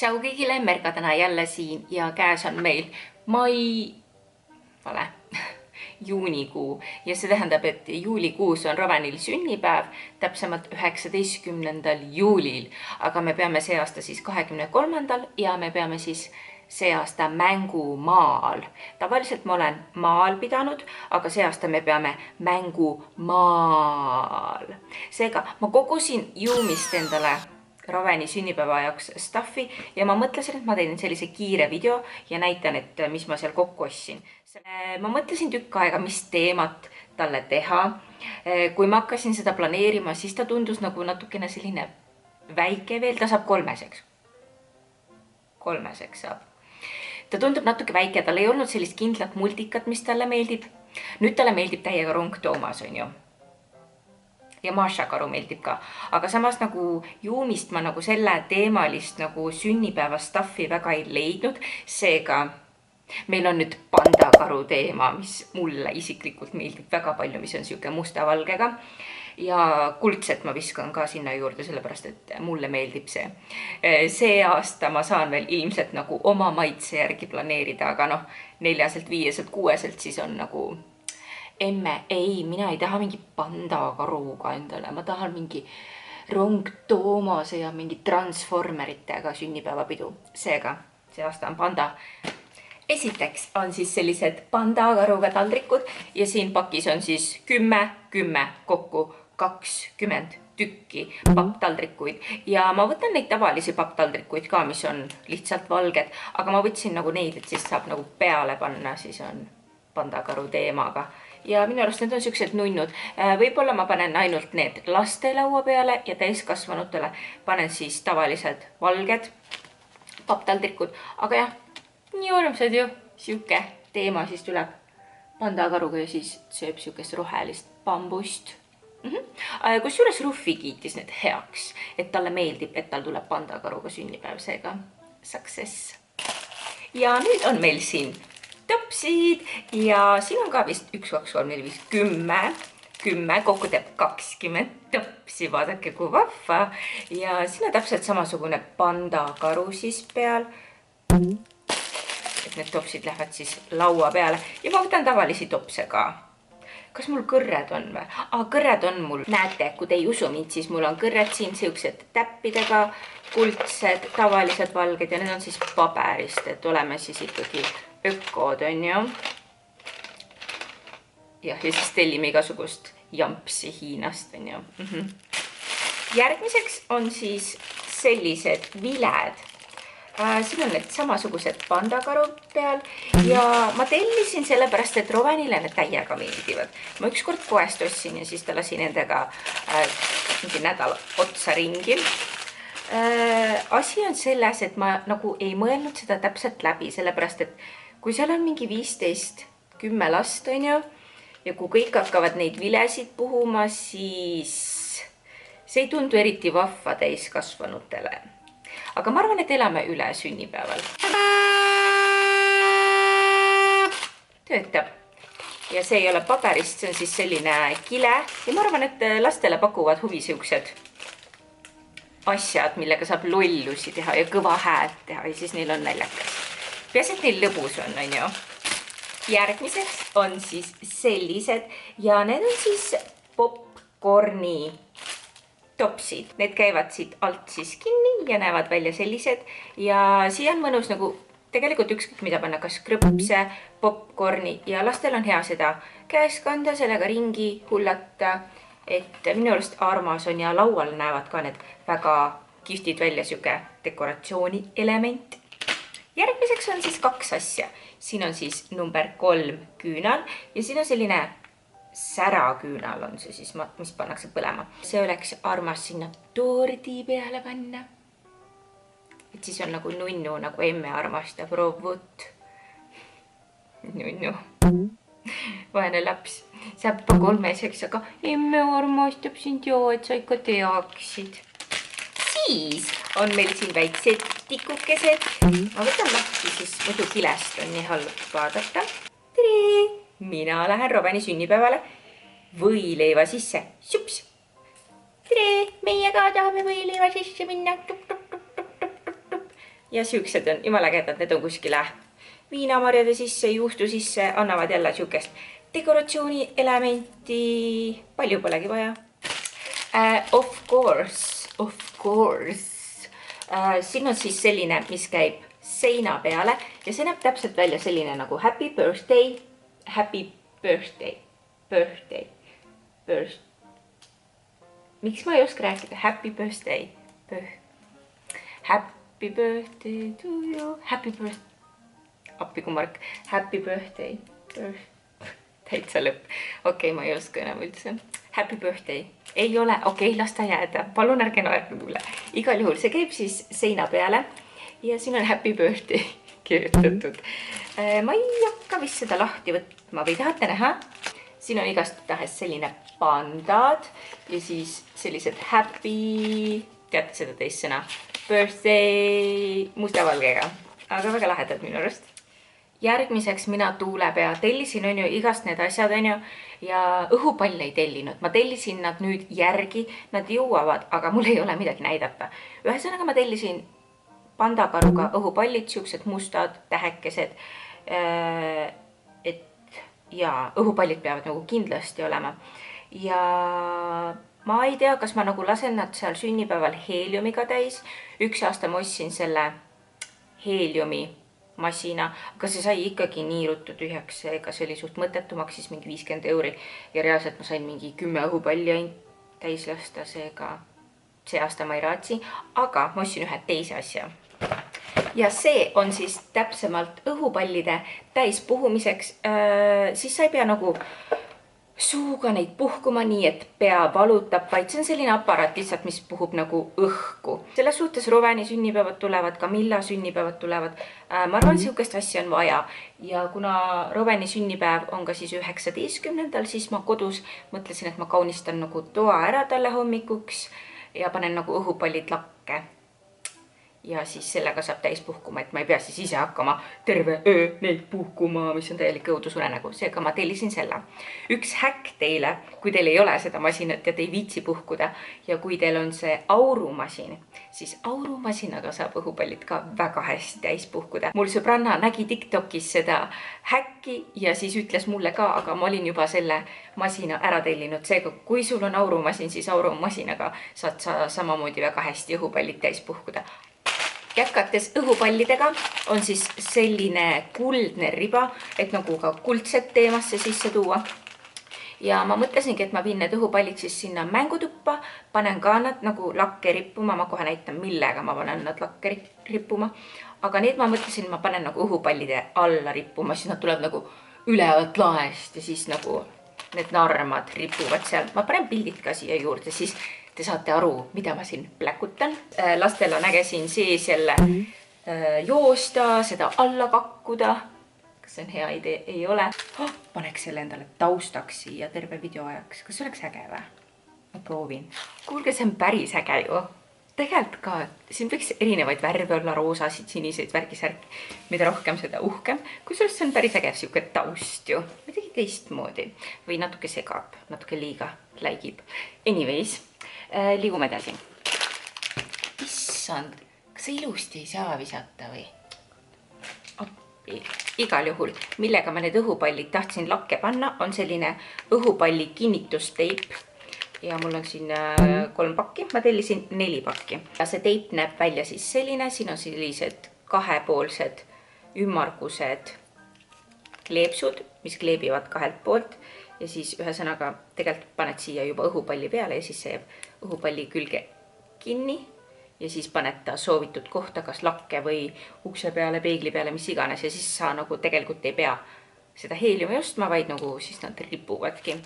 Tšau kõigile, Merka täna jälle siin ja käes on meil juunikuu ja see tähendab, et juulikuus on Ravenil sünnipäev, täpsemalt 19. juulil, aga me peame see aasta siis 23. ja me peame siis see aasta mängumaal. Tavaliselt ma olen maal pidanud, aga see aasta me peame mängumaal. Seega ma kogusin juumist endale Raveni sünnipäeva jaoks staffi ja ma mõtlesin, et ma teen sellise kiire video ja näitan, et mis ma seal kokku ostsin. Ma mõtlesin tükk aega, mis teemat talle teha. Kui ma hakkasin seda planeerima, siis ta tundus nagu natukene selline väike veel, ta saab kolmeseks saab. Ta tundub natuke väike, tal ei olnud sellist kindlat multikat, mis talle meeldib. Nüüd talle meeldib täiega Rong Toomas, on ju. Ja Maša Karu meeldib ka, aga samas nagu juumist ma nagu selle teemalist nagu sünnipäeva staffi väga ei leidnud, seega meil on nüüd Panda Karu teema, mis mulle isiklikult meeldib väga palju, mis on siuke mustavalgega ja kuldset ma viskan ka sinna juurde, sellepärast et mulle meeldib see. See aasta ma saan veel ilmselt nagu oma maitse järgi planeerida, aga 4, 5, 6 siis on nagu emme, ei, mina ei taha mingi Panda Karuga endale, ma tahan mingi Rong Toomase ja mingi Transformeritega sünnipäevapidu. Seega, see aasta on Panda. Esiteks on siis sellised Panda Karuga taldrikud ja siin pakis on siis 10 kokku 20 tükki papptaldrikuid ja ma võtan neid tavalisi papptaldrikuid ka, mis on lihtsalt valged, aga ma võtsin nagu neid, et siis saab nagu peale panna, siis on Panda Karu teemaga. Ja minu arust need on siuksed nunnud. Võib-olla ma panen ainult need laste laua peale ja täiskasvanutele panen siis tavalised valged papptaldrikud. Aga jah, nii armsad ju, siuke teema siis tuleb Panda Karuga ja siis sööb siukest rohelist bambust. Kusjuures Ruffi kiitis need heaks, et talle meeldib, et tal tuleb Panda Karuga sünnipäev, seega success. Ja nüüd on meil siin topsid ja siin on ka vist 1, 2, 3, 4, 5, 10, kokku teeb 20 topsi, vaadake kui vahva. Ja siin on täpselt samasugune Panda Karu siis peal. Et need topsid lähevad siis laua peale ja ma võtan tavalisi topse ka. Kas mul kõrred on või? Kõrred on mul. Näete, kui te ei usu mind, siis mul on kõrred siin siuksed täppidega, kuldsed, tavalised valged ja need on siis paberist, et oleme siis ikkagi ökod, on ju. Ja siis tellime igasugust jampsi Hiinast, on ju. Järgmiseks on siis sellised viled. Siin on need samasugused Panda Karu peal ja ma tellisin sellepärast, et Rovenile need täiega meeldivad. Ma ükskord poest ostsin ja siis ta lasi nendega mingi nädal otsa ringi. Asi on selles, et ma nagu ei mõelnud seda täpselt läbi, sellepärast, et kui seal on mingi 15-10 last, on ju, ja kui kõik hakkavad neid vilesid puhuma, siis see ei tundu eriti vahva täiskasvanutele. Aga ma arvan, et elame üle sünnipäeval. Töötab. Ja see ei ole paberist, see on siis selline kile. Ja ma arvan, et lastele pakuvad huvi siuksed asjad, millega saab lollusi teha ja kõva häält teha ja siis neil on näljakas. Peaasi, et neil lõbus on ju. Järgmiseks on siis sellised ja need on siis popcorni topsid. Need käivad siit alt siis kinni ja näevad välja sellised ja siia on mõnus nagu tegelikult ükskõik mida panna, kas krõpse, popcorni ja lastel on hea seda käes kanda, sellega ringi hullata, et minu arust armas on ja laual näevad ka need väga kihvtid välja siuke dekoratsiooni element. Järgmiseks on siis 2 asja. Siin on siis number 3 küünal ja siin on selline säraküünal on see siis, mis pannakse põlema. See oleks armas sinna tordi peale panna. Et siis on nagu nunnu, nagu emme armastab robot. Nunnu. Vaene laps. Saab juba 3-seks, aga emme armastab sind ja et sa ikka teaksid. Siis on meil siin väiksed tikukesed. Ma võtan lahti, siis muidu kilest on nii halb vaadata. Tere! Mina lähen Raveni sünnipäevale võileiva sisse. Sups! Tere! Meie ka tahame võileiva sisse minna. ja siuksed on jumala ägedad, need on kuskile viinamarjade sisse, juustu sisse, annavad jälle siukest dekoratsiooni elementi, palju polegi vaja. Of course. Siin on siis selline, mis käib seina peale ja see näeb täpselt välja selline nagu happy birthday. Miks ma ei oska rääkida? Happy birthday to you. Happy birthday. Appikummark. Happy birthday. Täitsa lõpp. Okei, ma ei oska enam üldse. Happy birthday. Ei ole. Okei, las ta jääda. Palun ärge naerda mulle. Igal juhul see käib siis seina peale ja siin on happy birthday kirjutatud. Ma ei hakka vist seda lahti võtma või tahate näha? Siin on igastahes selline pandad ja siis sellised happy, teate seda teist sõna, birthday mustavalgega, aga väga lahedad minu arust. Järgmiseks mina tuulepea tellisin, on ju, igast need asjad, on ju, ja õhupalle ei tellinud. Ma tellisin nad nüüd järgi, nad jõuavad, aga mul ei ole midagi näidata. Ühesõnaga ma tellisin pandakaruga õhupallid, siuksed mustad, tähekesed, ja õhupallid peavad nagu kindlasti olema. Ja ma ei tea, kas ma nagu lasen nad seal sünnipäeval heeliumiga täis. Üks aasta ma ostsin selle heeliumi masina, aga see sai ikkagi nii ruttu tühjaks, ega see oli suht mõttetu, maksis mingi 50 € ja reaalselt ma sain mingi 10 õhupalli täis lasta, seega see aasta ma ei raatsi, aga ma ostsin ühe teise asja. Ja see on siis täpsemalt õhupallide täis puhumiseks, siis sa ei pea nagu suuga neid puhkuma nii, et pea valutab, vaid see on selline aparaat lihtsalt, mis puhub nagu õhku. Selles suhtes Roveni sünnipäevad tulevad, Camilla sünnipäevad tulevad. Ma arvan, siukest asja on vaja. Ja kuna Roveni sünnipäev on ka siis 19. siis ma kodus mõtlesin, et ma kaunistan nagu toa ära talle hommikuks ja panen nagu õhupallid lakke. Ja siis sellega saab täis puhkuma, et ma ei pea siis ise hakkama terve öö neid puhkuma, mis on täielik õudusunenägu. Seega ma tellisin selle. Üks häkk teile, kui teil ei ole seda masinat ja te ei viitsi puhkuda ja kui teil on see aurumasin, siis aurumasinaga saab õhupallid ka väga hästi täis puhkuda. Mul sõbranna nägi TikTokis seda häkki ja siis ütles mulle ka, aga ma olin juba selle masina ära tellinud. Seega, kui sul on aurumasin, siis aurumasinaga saad sa samamoodi väga hästi õhupallid täis puhkuda. Jätkates õhupallidega on siis selline kuldne riba, et nagu ka kuldset teemasse sisse tuua. Ja ma mõtlesingi, et ma viin need õhupallid siis sinna mängutuppa, panen ka nad nagu lakke rippuma, ma kohe näitan, millega ma panen nad lakke rippuma. Aga need ma mõtlesin, ma panen nagu õhupallide alla rippuma, siis nad tulevad nagu ülevalt laest ja siis nagu need narmad ripuvad seal. Ma panen pildid ka siia juurde, siis te saate aru, mida ma siin pläkutan. Lastel on äge siin sees jälle joosta, seda alla kakkuda. Kas see on hea idee? Ei ole. Paneks selle endale taustaks siia terve video ajaks. Kas see oleks äge või? Ma proovin. Kuulge, see on päris äge ju. Tegelikult ka, siin võiks erinevaid värve olla, roosasid, siniseid, värgisärk. Mida rohkem, seda uhkem. Kusjuures see on päris äge siuke taust ju. Midagi teistmoodi. Või natuke segab, natuke liiga läigib. Anyways. Liigume edasi. Issand, kas see ilusti ei saa visata või? Appi. Igal juhul, millega ma need õhupallid tahtsin lakke panna, on selline õhupalli kinnitusteip. Ja mul on siin 3 pakki, ma tellisin 4 pakki. Ja see teip näeb välja siis selline, siin on sellised kahepoolsed ümmargused kleepsud, mis kleebivad kahelt poolt. Ja siis ühesõnaga tegelikult paned siia juba õhupalli peale ja siis see jääb õhupalli külge kinni ja siis paned ta soovitud kohta, kas lakke või ukse peale, peegli peale, mis iganes ja siis sa nagu tegelikult ei pea seda heeliumi ostma, vaid nagu siis nad ripuvadki.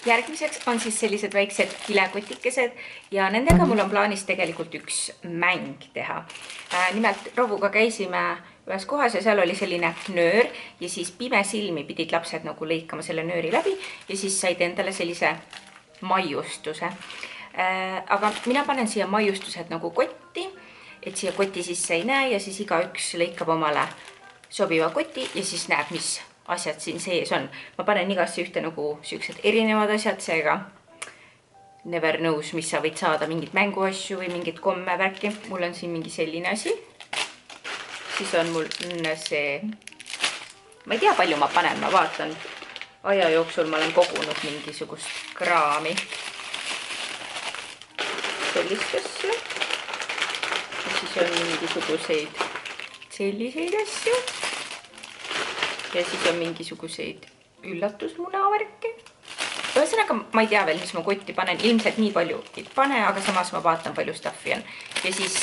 Järgmiseks on siis sellised väiksed kilekotikesed ja nendega mul on plaanis tegelikult üks mäng teha. Nimelt Rovuga käisime ühes kohas ja seal oli selline nöör ja siis pimesilmi pidid lapsed nagu lõikama selle nööri läbi ja siis said endale sellise maiustuse. Aga mina panen siia maiustused nagu kotti, et siia koti sisse ei näe ja siis igaüks lõikab omale sobiva koti ja siis näeb, mis asjad siin sees on. Ma panen igasse ühte nagu siuksed erinevad asjad, seega never knows, mis sa võid saada, mingid mänguasju või mingid komme värki. Mul on siin mingi selline asi. siis on mul see, ma ei tea, palju ma panen, ma vaatan, aja jooksul ma olen kogunud mingisugust kraami. Sellist asju. Ja siis on mingisuguseid selliseid asju. Ja siis on mingisuguseid üllatusmunavärke. Ühesõnaga, ma ei tea veel, mis ma kotti panen. Ilmselt nii palju ei pane, aga samas ma vaatan, palju staffi on. Ja siis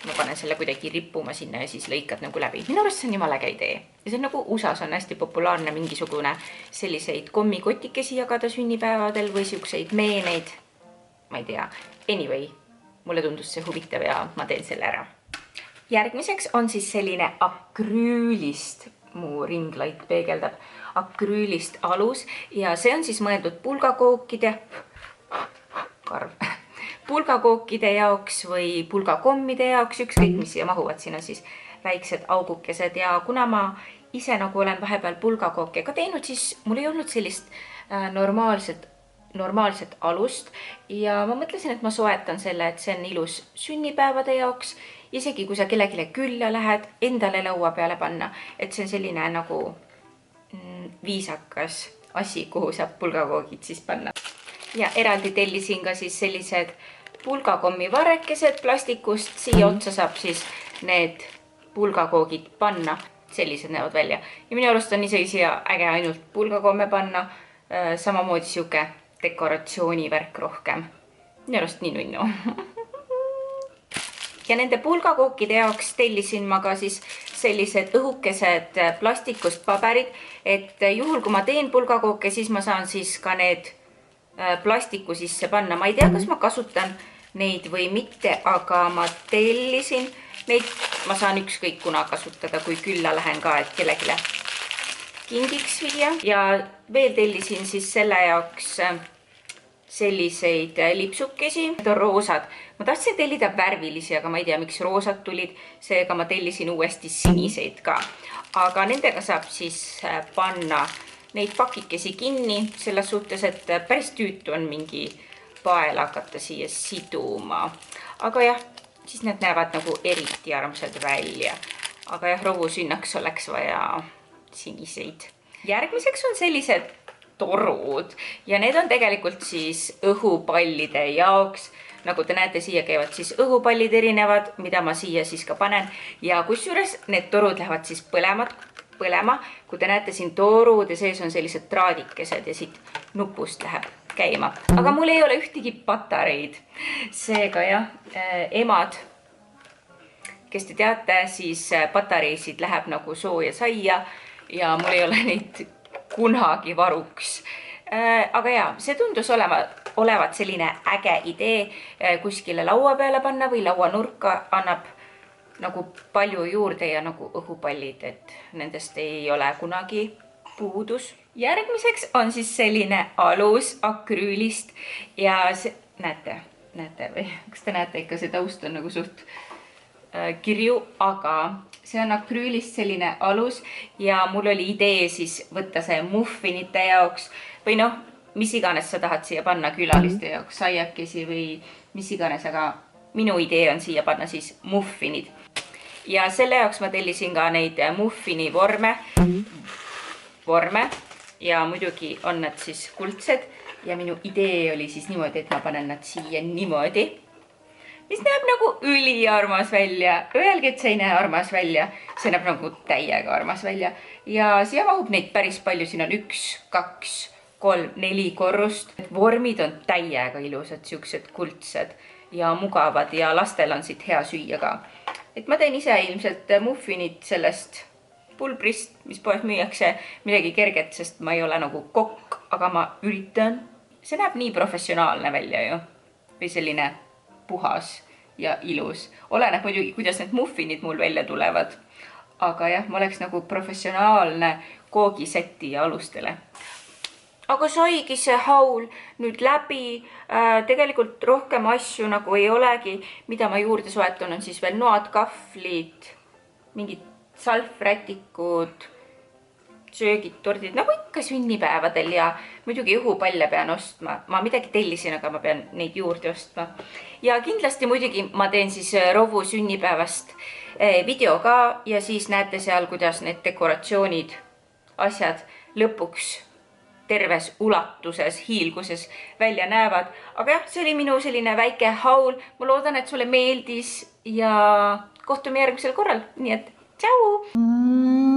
ma panen selle kuidagi rippuma sinna ja siis lõikad nagu läbi. Minu arust see on jumala äge idee. Ja see on nagu USAs on hästi populaarne mingisugune selliseid kommikotikesi jagada sünnipäevadel või siukseid meeneid. Ma ei tea. Anyway, mulle tundus see huvitav ja ma teen selle ära. Järgmiseks on siis selline akrüülist, mu ringlait peegeldab, akrüülist alus ja see on siis mõeldud pulgakookide jaoks või pulgakommide jaoks, ükskõik mis siia mahuvad, siin on siis väiksed augukesed ja kuna ma ise nagu olen vahepeal pulgakooke ka teinud, siis mul ei olnud sellist normaalset alust ja ma mõtlesin, et ma soetan selle, et see on ilus sünnipäevade jaoks, isegi kui sa kellelegi külla lähed, endale laua peale panna, et see on selline nagu viisakas asi, kuhu saab pulgakoogid siis panna. Ja eraldi tellisin ka siis sellised pulgakommi varrekesed plastikust, siia otsa saab siis need pulgakoogid panna, sellised näevad välja. Ja minu arust on isegi siia äge ainult pulgakomme panna, samamoodi siuke dekoratsioonivärk rohkem. Minu arust nii nunnu. Ja nende pulgakookide jaoks tellisin ma ka siis sellised õhukesed plastikust paberid, et juhul kui ma teen pulgakooke, siis ma saan siis ka need plastiku sisse panna. Ma ei tea, kas ma kasutan neid või mitte, aga ma tellisin neid. Ma saan ükskõik kuna kasutada, kui külla lähen ka, et kellegile kingiks viia. Ja veel tellisin siis selle jaoks selliseid lipsukesi. Need on roosad. Ma tahtsin tellida värvilisi, aga ma ei tea, miks roosad tulid. Seega ma tellisin uuesti siniseid ka. Aga nendega saab siis panna neid pakikesi kinni, selles suhtes, et päris tüütu on mingi pael hakata siia siduma. Aga jah, siis need näevad nagu eriti armsad välja. Aga jah, rovusünnaks oleks vaja siniseid. Järgmiseks on sellised torud ja need on tegelikult siis õhupallide jaoks. Nagu te näete, siia käivad siis õhupallid erinevad, mida ma siia siis ka panen. Ja kusjuures need torud lähevad siis põlema. Kui te näete siin torude sees on sellised traadikesed ja siit nupust läheb käima. Aga mul ei ole ühtegi patareid. Seega jah, emad, kes te teate, siis patareisid läheb nagu sooja saia ja mul ei ole neid kunagi varuks. Aga jah, see tundus olevat selline äge idee kuskile laua peale panna või lauanurka annab nagu palju juurde ja nagu õhupallid, et nendest ei ole kunagi puudus. Järgmiseks on siis selline alus akrüülist ja see, näete või? Kas te näete ikka, see taust on nagu suht kirju, aga see on akrüülist selline alus ja mul oli idee siis võtta see muffinite jaoks või noh, mis iganes sa tahad siia panna külaliste jaoks, saiakesi või mis iganes, aga minu idee on siia panna siis muffinid. Ja selle jaoks ma tellisin ka neid muffini vorme ja muidugi on nad siis kuldsed ja minu idee oli siis niimoodi, et ma panen nad siia niimoodi, mis näeb nagu üliarmas välja. Öelge, et see ei näe armas välja, see näeb nagu täiega armas välja ja siia mahub neid päris palju, siin on 1, 2, 3, 4 korrust. Vormid on täiega ilusad, siuksed kuldsed ja mugavad ja lastel on siit hea süüa ka. Et ma teen ise ilmselt muffinid sellest pulbrist, mis poes müüakse, midagi kerget, sest ma ei ole nagu kokk, aga ma üritan. See näeb nii professionaalne välja ju. Või selline puhas ja ilus. Oleneb muidugi, kuidas need muffinid mul välja tulevad. Aga jah, ma oleks nagu professionaalne koogiseti ja alustele. Aga saigi see haul nüüd läbi. Tegelikult rohkem asju nagu ei olegi, mida ma juurde soetan on siis veel noad, kahvlid, mingid salvrätikud, söögid, tordid, nagu ikka sünnipäevadel ja muidugi õhupalle pean ostma. Ma midagi tellisin, aga ma pean neid juurde ostma. Ja kindlasti muidugi ma teen siis rovu sünnipäevast video ka ja siis näete seal, kuidas need dekoratsioonid, asjad lõpuks terves ulatuses, hiilguses välja näevad. Aga jah, see oli minu selline väike haul. Ma loodan, et sulle meeldis ja kohtume järgmisel korral. Nii et tšau!